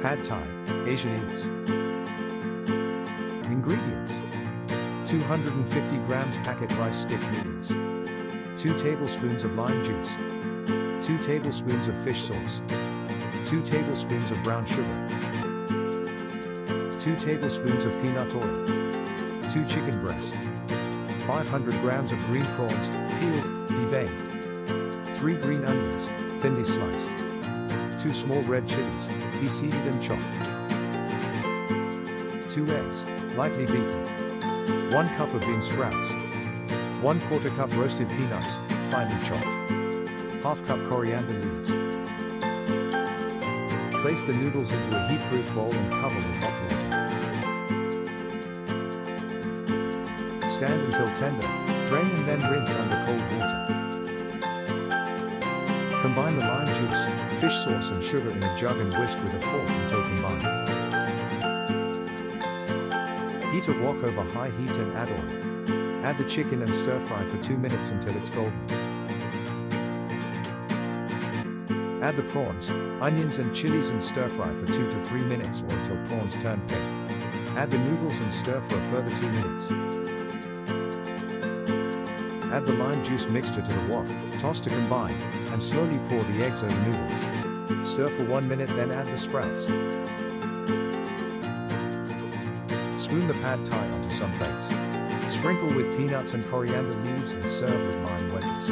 Pad Thai, Asian Eats. Ingredients: 250 grams packet rice stick noodles, 2 tablespoons of lime juice, 2 tablespoons of fish sauce, 2 tablespoons of brown sugar, 2 tablespoons of peanut oil, 2 chicken breasts, 500 grams of green prawns, peeled, deveined, 3 green onions, thinly sliced, 2 small red chillies, deseeded and chopped, 2 eggs, lightly beaten, 1 cup of bean sprouts, 1/4 cup roasted peanuts, finely chopped, ½ cup coriander leaves. Place the noodles into a heat-proof bowl and cover with hot water. Stand until tender, drain and then rinse under cold water. Combine the lime juice, fish sauce and sugar in a jug and whisk with a fork until combined. Heat a wok over high heat and add oil. Add the chicken and stir fry for 2 minutes until it's golden. Add the prawns, onions and chilies and stir fry for 2 to 3 minutes or until prawns turn pink. Add the noodles and stir for a further 2 minutes. Add the lime juice mixture to the wok, toss to combine, and slowly pour the eggs over noodles. Stir for 1 minute, then add the sprouts. Spoon the pad thai onto some plates. Sprinkle with peanuts and coriander leaves and serve with lime wedges.